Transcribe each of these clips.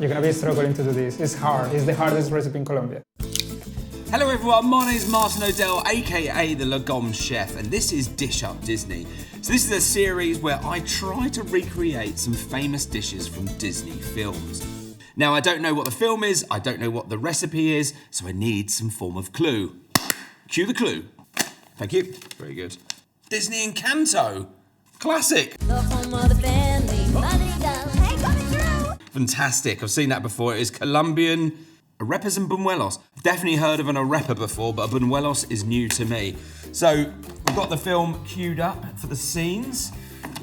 You're gonna be struggling to do this. It's hard. It's the hardest recipe in Colombia. Hello everyone, my name is Martyn Odell, aka the Lagom Chef, and this is Dish Up Disney. So this is a series where I try to recreate some famous dishes from Disney films. Now I don't know what the film is, I don't know what the recipe is, so I need some form of clue. Cue the clue. Thank you. Very good. Disney Encanto. Classic. The home of the family, Madrigal. Hey, coming through. Fantastic. I've seen that before. It is Colombian Arepas and Buñuelos. I've definitely heard of an arepa before, but a buñuelos is new to me. So we've got the film queued up for the scenes.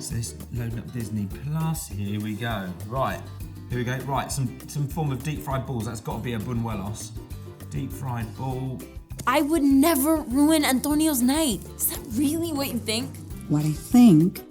So this loading up Disney Plus. Here we go. Right. Here we go. Right. Some form of deep fried balls. That's got to be a buñuelos. Deep fried ball. I would never ruin Antonio's night. Is that really what you think? What I think.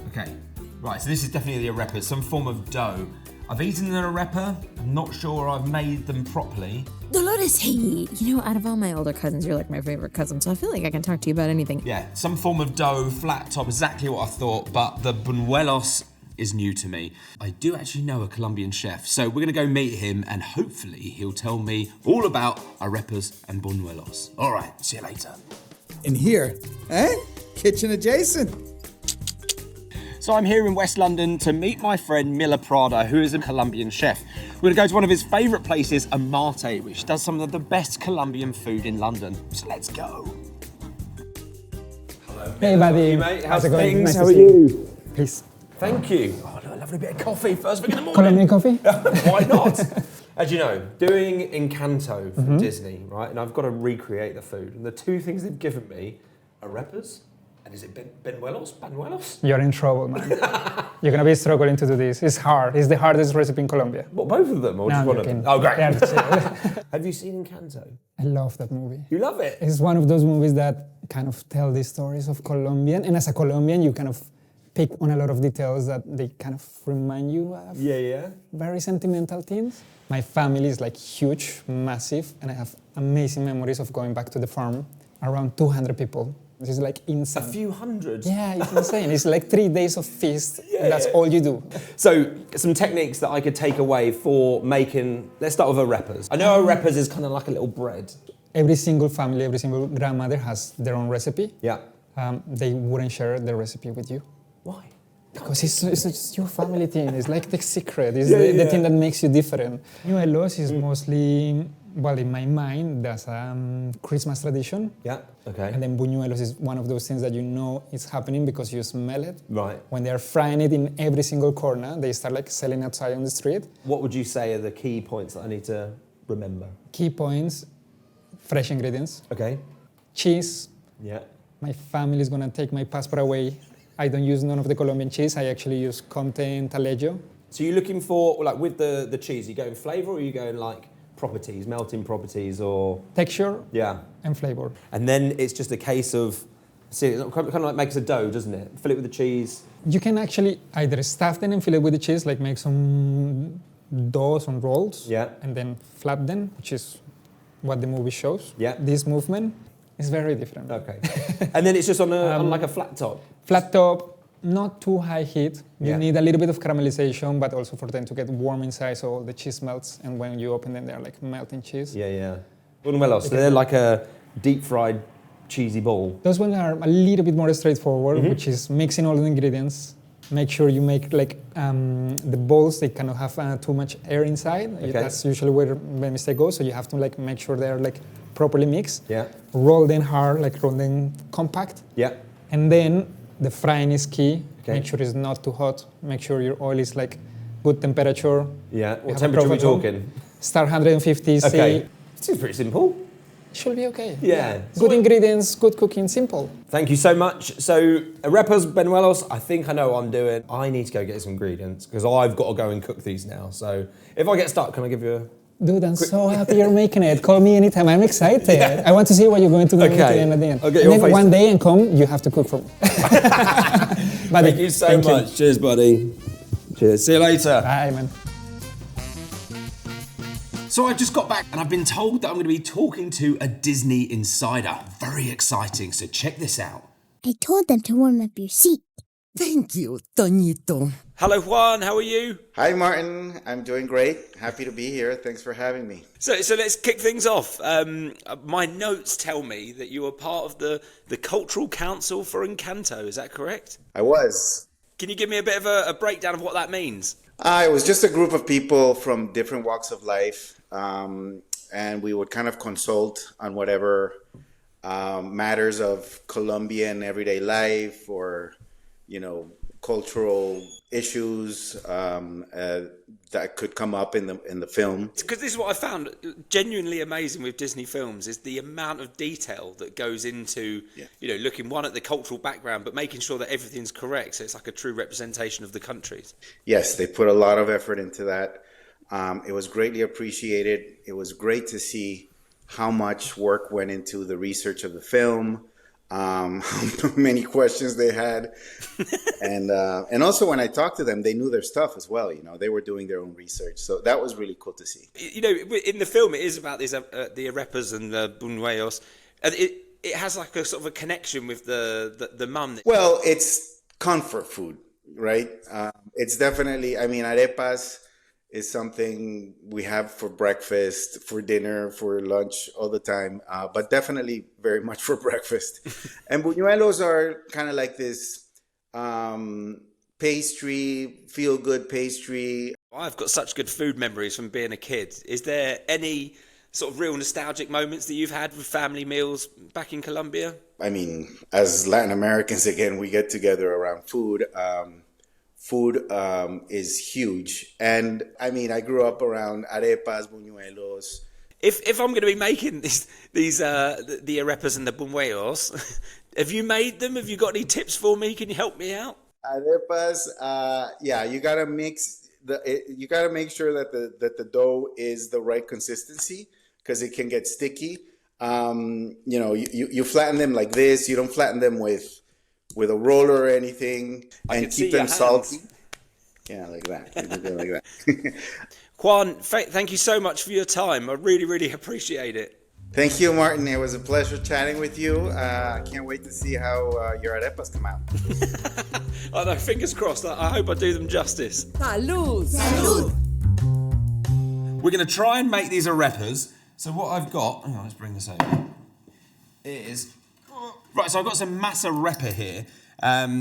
Okay, right, so this is definitely the arepas, some form of dough. I've eaten an arepa, I'm not sure I've made them properly. Dolores, hey, you know, out of all my older cousins, you're like my favorite cousin, so I feel like I can talk to you about anything. Yeah, some form of dough, flat top, exactly what I thought, but the buñuelos is new to me. I do actually know a Colombian chef, so we're gonna go meet him and hopefully he'll tell me all about arepas and buñuelos. All right, see you later. In here, eh? Kitchen adjacent. So I'm here in West London to meet my friend Miller Prada, who is a Colombian chef. We're gonna go to one of his favorite places, Amarte, which does some of the best Colombian food in London. So let's go. Hello. Hey, buddy. Hey, mate. How's it going? things? Nice How to are see you? Please. Thank you. Oh, a lovely bit of coffee first thing in the morning. Colombian coffee? Why not? As you know, doing Encanto for Disney, right? And I've got to recreate the food. And the two things they've given me are arepas. And is it buñuelos? Buñuelos? You're in trouble, man. You're gonna be struggling to do this. It's hard. It's the hardest recipe in Colombia. What, both of them? Or No, just I'm one joking. of them? Oh, great. Yeah, Have you seen Encanto? I love that movie. You love it? It's one of those movies that kind of tell the stories of Colombian, and as a Colombian, you kind of pick on a lot of details that they kind of remind you of very sentimental things. My family is like huge, massive, and I have amazing memories of going back to the farm. Around 200 people. This is like insane. A few hundred? Yeah, it's insane. It's like 3 days of feast, and that's all you do. So, some techniques that I could take away for making, let's start with arepas. I know arepas is kind of like a little bread. Every single family, every single grandmother has their own recipe. Yeah. They wouldn't share the recipe with you. Why? Because it's your family thing. It's like the secret. It's the thing that makes you different. Buñuelos is mostly, well, in my mind, that's a Christmas tradition. Yeah, okay. And then buñuelos is one of those things that you know is happening because you smell it. Right. When they're frying it in every single corner, they start like selling outside on the street. What would you say are the key points that I need to remember? Key points, fresh ingredients. Okay. Cheese. Yeah. My family is gonna take my passport away. I don't use none of the Colombian cheese. I actually use comte and Taleggio. So you're looking for, like with the cheese, you going flavour or are you going like properties, melting properties or? Texture. Yeah. And flavor. And then it's just a case of, see, it kind of like makes a dough, doesn't it? Fill it with the cheese. You can actually either stuff them and fill it with the cheese, like make some dough, some rolls. Yeah. And then flap them, which is what the movie shows. Yeah. This movement is very different. Okay. And then it's just on like a flat top. Flat top, not too high heat. You need a little bit of caramelization, but also for them to get warm inside so the cheese melts. And when you open them, they're like melting cheese. Yeah, yeah. Buñuelos, so they're like a deep fried cheesy ball. Those ones are a little bit more straightforward, which is mixing all the ingredients. Make sure you make like the balls, they cannot have too much air inside. Okay. That's usually where the mistake goes. So you have to like make sure they're like properly mixed. Yeah. Roll them hard, like roll them compact. Yeah. And then the frying is key. Okay. Make sure it's not too hot. Make sure your oil is like good temperature. Yeah. What Have a temperature are we proper- talking? Start 150 C. Okay. Seems pretty simple. Should be okay. Yeah. Good ingredients, good cooking, simple. Thank you so much. So, arepas, buñuelos, I think I know what I'm doing. I need to go get some ingredients because I've got to go and cook these now. So, if I get stuck, can I give you a... Dude, I'm so happy you're making it. Call me anytime. I'm excited. Yeah. I want to see what you're going to do Okay. at the end. I'll get and your then face. one day and come, you have to cook for me. Buddy, Thank you so much. Cheers, buddy. Cheers. See you later. Bye, man. So I just got back and I've been told that I'm going to be talking to a Disney insider. Very exciting. So check this out. I told them to warm up your seat. Thank you, Toñito. Hello, Juan. How are you? Hi, Martin. I'm doing great. Happy to be here. Thanks for having me. So let's kick things off. My notes tell me that you were part of the Cultural Council for Encanto. Is that correct? I was. Can you give me a bit of a breakdown of what that means? It was just a group of people from different walks of life, and we would kind of consult on whatever matters of Colombian everyday life or, cultural issues that could come up in the film. Because this is what I found genuinely amazing with Disney films is the amount of detail that goes into, looking one at the cultural background, but making sure that everything's correct. So it's like a true representation of the countries. Yes, they put a lot of effort into that. It was greatly appreciated. It was great to see how much work went into the research of the film. How many questions they had, and also when I talked to them, they knew their stuff as well. They were doing their own research, so that was really cool to see. In the film, it is about these the Arepas and the Buñuelos, and it has like a sort of a connection with the mum. Well, it's comfort food, right? It's definitely. I mean, arepas is something we have for breakfast, for dinner, for lunch all the time, but definitely very much for breakfast. And buñuelos are kind of like this pastry, feel-good pastry. I've got such good food memories from being a kid. Is there any sort of real nostalgic moments that you've had with family meals back in Colombia? I mean, as Latin Americans, again, we get together around food. Food is huge. And I mean, I grew up around arepas, buñuelos. If I'm going to be making the arepas and the buñuelos, have you made them? Have you got any tips for me? Can you help me out? Arepas, you gotta mix you gotta make sure that the dough is the right consistency because it can get sticky. You flatten them like this. You don't flatten them with a roller or anything, and keep them salty. Yeah, like that. Like that. Juan, thank you so much for your time. I really, really appreciate it. Thank you, Martin. It was a pleasure chatting with you. I can't wait to see how your arepas come out. I know, fingers crossed. I hope I do them justice. Salud! Salud! We're going to try and make these arepas. So what I've got, hang on, let's bring this over, is... Right, so I've got some masa arepa here.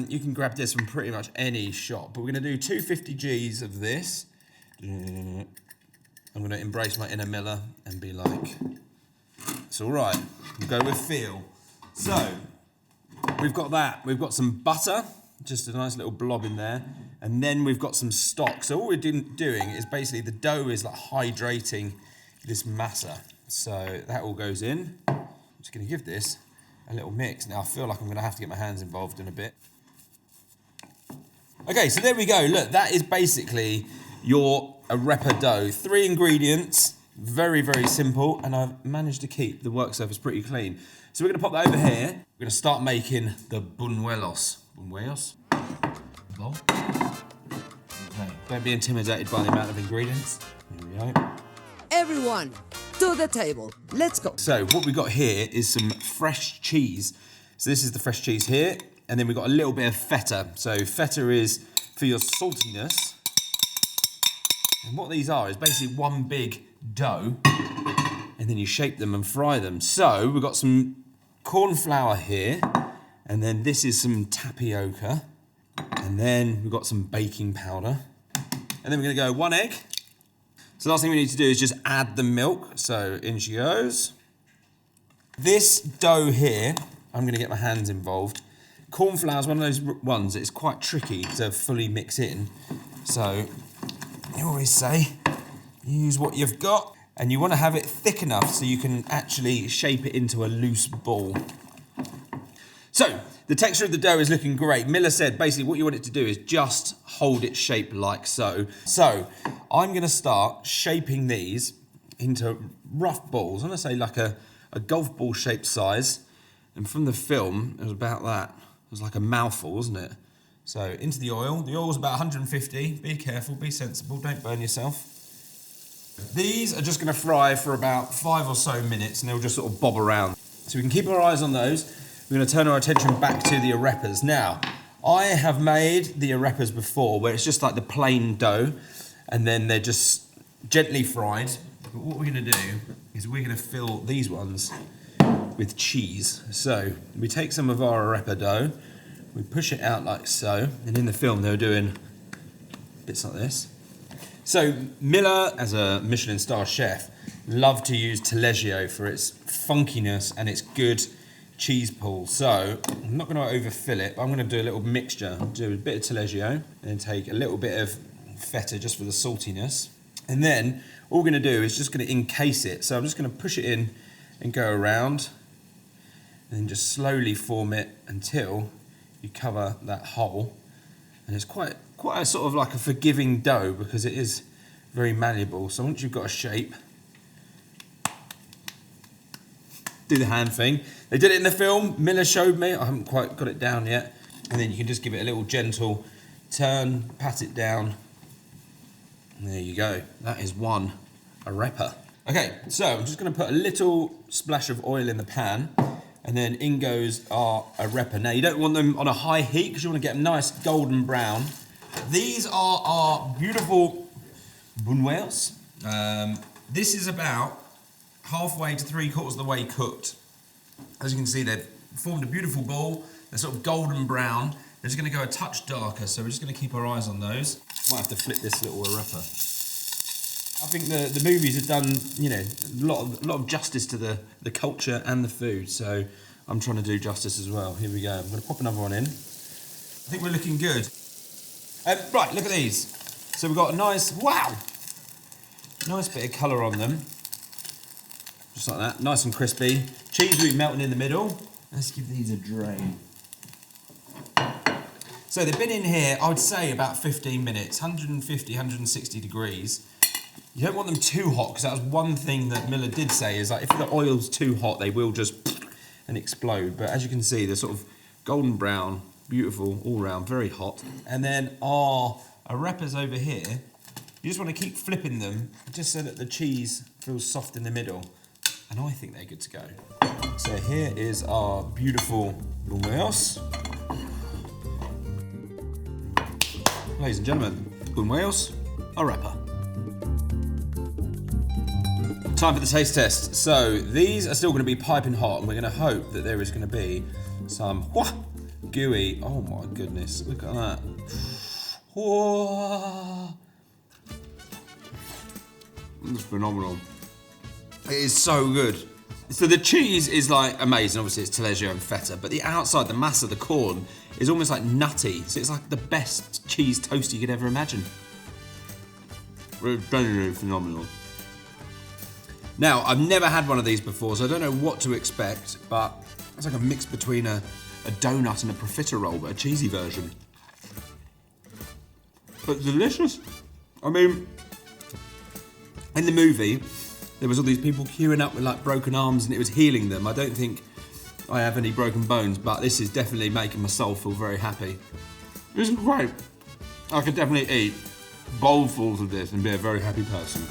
You can grab this from pretty much any shop, but we're going to do 250 Gs of this. I'm going to embrace my inner Miller and be like, it's all right. We'll go with feel. So, we've got that. We've got some butter, just a nice little blob in there, and then we've got some stock. So all we're doing is basically the dough is like hydrating this masa. So that all goes in. I'm just going to give this a little mix. Now I feel like I'm going to have to get my hands involved in a bit. Okay, so there we go. Look, that is basically your arepa dough. 3 ingredients, very, very simple, and I've managed to keep the work surface pretty clean. So we're going to pop that over here. We're going to start making the buñuelos. Buñuelos? Bowl. Okay. Don't be intimidated by the amount of ingredients. Here we go. Everyone, to the table. Let's go. So what we've got here is some fresh cheese. So this is the fresh cheese here. And then we've got a little bit of feta. So feta is for your saltiness. And what these are is basically one big dough. And then you shape them and fry them. So we've got some corn flour here. And then this is some tapioca. And then we've got some baking powder. And then we're going to go 1 egg. So the last thing we need to do is just add the milk. So in she goes. This dough here, I'm going to get my hands involved. Corn flour is one of those ones that's quite tricky to fully mix in. So you always say, use what you've got. And you want to have it thick enough so you can actually shape it into a loose ball. So the texture of the dough is looking great. Miller said basically what you want it to do is just hold its shape like so. So I'm going to start shaping these into rough balls. I'm going to say like a golf ball shaped size. And from the film, it was about that. It was like a mouthful, wasn't it? So into the oil. The oil's about 150. Be careful, be sensible, don't burn yourself. These are just going to fry for about 5 or so minutes and they'll just sort of bob around. So we can keep our eyes on those. We're going to turn our attention back to the arepas. Now, I have made the arepas before where it's just like the plain dough and then they're just gently fried. But what we're going to do is we're going to fill these ones with cheese. So we take some of our arepa dough, we push it out like so, and in the film they were doing bits like this. So Miller, as a Michelin star chef, loved to use Taleggio for its funkiness and its good cheese pool. So I'm not going to overfill it, but I'm going to do a little mixture. I'll do a bit of Taleggio and then take a little bit of feta just for the saltiness. And then all we're going to do is just going to encase it. So I'm just going to push it in and go around and then just slowly form it until you cover that hole. And it's quite a sort of like a forgiving dough because it is very malleable. So once you've got a shape, do the hand thing. They did it in the film. Miller showed me. I haven't quite got it down yet. And then you can just give it a little gentle turn, pat it down. And there you go. That is one arepa. Okay, so I'm just going to put a little splash of oil in the pan. And then in goes our arepa. Now, you don't want them on a high heat because you want to get them nice golden brown. These are our beautiful buñuelos. This is about halfway to 3/4 of the way cooked. As you can see, they've formed a beautiful ball. They're sort of golden brown. They're just going to go a touch darker, so we're just going to keep our eyes on those. Might have to flip this little arepa. I think the movies have done, you know, a lot of justice to the culture and the food, so I'm trying to do justice as well. Here we go. I'm going to pop another one in. I think we're looking good. Right, look at these. So we've got a nice, wow, nice bit of colour on them. Just like that, nice and crispy. Cheese will be melting in the middle. Let's give these a drain. So they've been in here, I would say about 15 minutes, 150, 160 degrees. You don't want them too hot, because that was one thing that Miller did say, is like if the oil's too hot, they will just and explode. But as you can see, they're sort of golden brown, beautiful, all round, very hot. And then our arepas over here, you just want to keep flipping them, just so that the cheese feels soft in the middle. And I think they're good to go. So here is our beautiful buñuelos. Ladies and gentlemen, buñuelos, arepa. Time for the taste test. So these are still going to be piping hot, and we're going to hope that there is going to be some gooey. Oh my goodness, look at that. It's phenomenal. It is so good. So the cheese is like amazing. Obviously it's Taleggio and feta, but the outside, the mass of the corn is almost like nutty. So it's like the best cheese toast you could ever imagine. It's genuinely phenomenal. Now, I've never had one of these before, so I don't know what to expect, but it's like a mix between a donut and a profiterole, but a cheesy version. But delicious. I mean, in the movie, there was all these people queuing up with like broken arms and it was healing them. I don't think I have any broken bones, but this is definitely making my soul feel very happy. This is great. I could definitely eat bowlfuls of this and be a very happy person.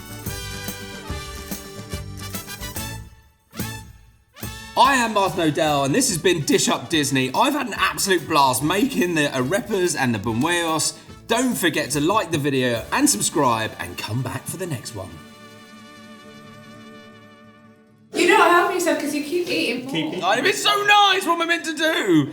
I am Martyn Odell, and this has been Dish Up Disney. I've had an absolute blast making the arepas and the buñuelos. Don't forget to like the video and subscribe, and come back for the next one. You're not helping yourself because you keep eating more. It's so nice. What am I meant to do?